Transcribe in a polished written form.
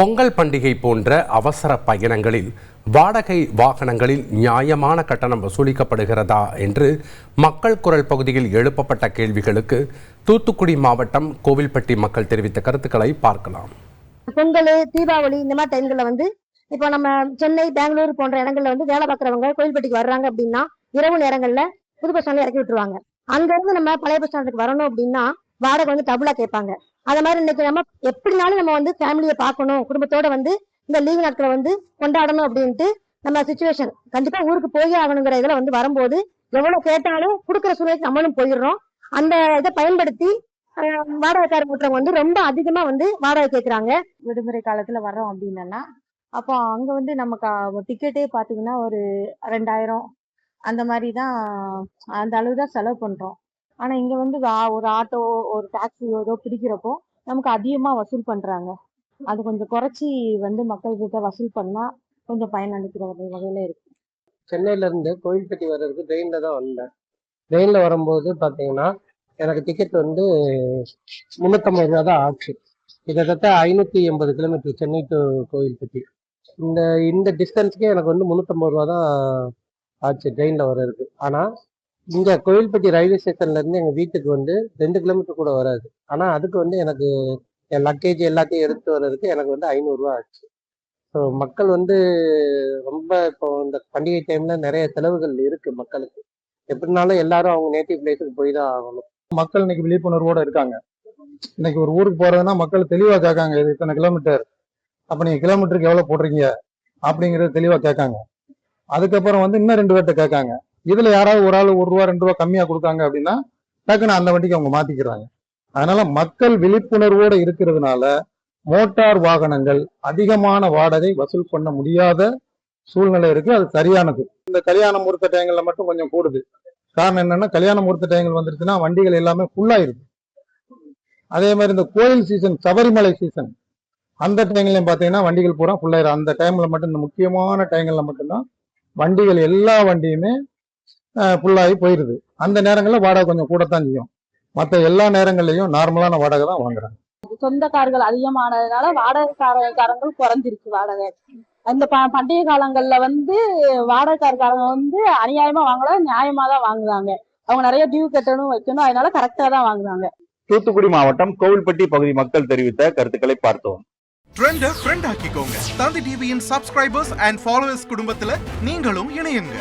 பொங்கல் பண்டிகை போன்ற அவசர பயணங்களில் வாடகை வாகனங்களில் நியாயமான கட்டணம் வசூலிக்கப்படுகிறதா என்று மக்கள் குரல் பகுதியில் எழுப்பப்பட்ட கேள்விகளுக்கு தூத்துக்குடி மாவட்டம் கோவில்பட்டி மக்கள் தெரிவித்த கருத்துக்களை பார்க்கலாம். பொங்கல், தீபாவளி இந்த மாதிரி டைம்ல இப்போ நம்ம சென்னை, பெங்களூர் போன்ற இடங்கள்ல வேலை பார்க்குறவங்க கோவில்பட்டிக்கு வர்றாங்க அப்படின்னா இரவு நேரங்கள்ல புது பஸ் ஸ்டாண்ட்ல இறக்கி விட்டுருவாங்க. அங்க இருந்து நம்ம பழைய பஸ் ஸ்டாண்டுக்கு வரணும் அப்படின்னா வாடகை டபுளா கேட்பாங்க. அது மாதிரி இன்னைக்கு நம்ம எப்படினாலும் நம்ம ஃபேமிலியை பார்க்கணும், குடும்பத்தோட இந்த லீவ் நாட்களை கொண்டாடணும் அப்படின்ட்டு நம்ம சிச்சுவேஷன் கண்டிப்பா ஊருக்கு போய் ஆகணுங்கிற இதுல வரும்போது எவ்வளவு கேட்டாலும் கொடுக்குற சூழ்நிலைக்கு நம்மளும் போயிடுறோம். அந்த இதை பயன்படுத்தி வாடகைக்கார கூட்டுறவங்க ரொம்ப அதிகமா வாடகை கேட்கறாங்க. விடுமுறை காலத்துல வர்றோம் அப்படின்னா அப்போ அங்க நமக்கு டிக்கெட்டே பாத்தீங்கன்னா ஒரு 2000 அந்த மாதிரி தான், அந்த அளவு தான் செலவு பண்றோம். ஆனா இங்க ஒரு ஆட்டோ, ஒரு டாக்ஸி ஏதோ பிடிக்கிறப்போ நமக்கு அதிகமா வசூல் பண்றாங்க. அது கொஞ்சம் குறைச்சி மக்கள் கிட்ட வசூல் பண்ணா கொஞ்சம் பயனளிக்கிற வகையில இருக்கு. சென்னையில இருந்து கோவில்பட்டி வர்றதுக்கு ட்ரெயின்ல தான் வந்தேன். ட்ரெயின்ல வரும்போது பாத்தீங்கன்னா எனக்கு டிக்கெட் 350 ரூபா தான் ஆச்சு. கிட்டத்தட்ட 580 கிலோமீட்டர் சென்னை டு கோவில்பட்டி. இந்த டிஸ்டன்ஸ்க்கே எனக்கு 350 ரூபா தான் ஆச்சு ட்ரெயின்ல வர்றதுக்கு. ஆனா இங்க கோவில்பட்டி ரயில்வே ஸ்டேஷன்ல இருந்து எங்க வீட்டுக்கு 2 கிலோமீட்டர் கூட வராது. ஆனா அதுக்கு எனக்கு என் லக்கேஜ் எல்லாத்தையும் எடுத்து வர்றதுக்கு எனக்கு 500 ரூபா ஆச்சு. ஸோ மக்கள் ரொம்ப இப்போ இந்த பண்டிகை டைம்ல நிறைய செலவுகள் இருக்கு மக்களுக்கு. எப்படினாலும் எல்லாரும் அவங்க நேட்டிவ் பிளேஸுக்கு போய் தான் ஆகணும். மக்கள் இன்னைக்கு விழிப்புணர்வோட இருக்காங்க. இன்னைக்கு ஒரு ஊருக்கு போறதுன்னா மக்கள் தெளிவா கேட்காங்க, இது இத்தனை கிலோமீட்டர், அப்ப நீங்க கிலோமீட்டருக்கு எவ்வளவு போடுறீங்க அப்படிங்கறது தெளிவா கேட்காங்க. அதுக்கப்புறம் இன்னும் 2 பேர்ட்ட கேட்காங்க. இதுல யாராவது ஒரு ஆள் 1 ரூபா 2 ரூபா கம்மியா கொடுத்தாங்க அப்படின்னா டக்குன்னு அந்த வண்டிக்கு அவங்க மாத்திக்கிறாங்க. அதனால மக்கள் விழிப்புணர்வோட இருக்கிறதுனால மோட்டார் வாகனங்கள் அதிகமான வாடகை வசூல் பண்ண முடியாத சூழ்நிலை இருக்கு. அது சரியானது. இந்த கல்யாண முகூர்த்த டைங்கள்ல மட்டும் கொஞ்சம் கூடுது. காரணம் என்னன்னா, கல்யாண முகூர்த்த டைங்கள் வந்துருச்சுன்னா வண்டிகள் எல்லாமே ஃபுல்லாயிருது. அதே மாதிரி இந்த கோயில் சீசன், சபரிமலை சீசன், அந்த டைம்லயும் பாத்தீங்கன்னா வண்டிகள் பூரா ஃபுல்லாயிரும். அந்த டைம்ல மட்டும், இந்த முக்கியமான டைங்கள்ல மட்டும்தான் வண்டிகள் எல்லா வண்டியுமே ஃபுல்லாகி போயிருது. அந்த நேரங்கள்ல வாடகை கொஞ்சம் கூடத்தான் செய்யும். மற்ற எல்லா நேரங்கள்லயும் நார்மலான வாடகை தான் வாங்குறாங்க. சொந்த கார்கள் அதிகமானதுனால வாடகைக்காரங்கள் குறைஞ்சிருக்கு வாடகை. அந்த பண்டிகை காலங்கள்ல வாடகைக்காரங்க அநியாயமா வாங்கல, நியாயமா தான் வாங்குறாங்க. அவங்க நிறைய டியூ கட்டணும், வைக்கணும், அதனால கரெக்டா தான் வாங்குறாங்க. தூத்துக்குடி மாவட்டம் கோவில்பட்டி பகுதி மக்கள் தெரிவித்த கருத்துக்களை பார்த்தோம். ட்ரெண்ட ஃப்ரெண்ட் ஆக்கிக்கோங்க. தந்தி டிவியின் சப்ஸ்கிரைபர்ஸ் அண்ட் ஃபாலோவர்ஸ் குடும்பத்துல நீங்களும் இணையுங்க.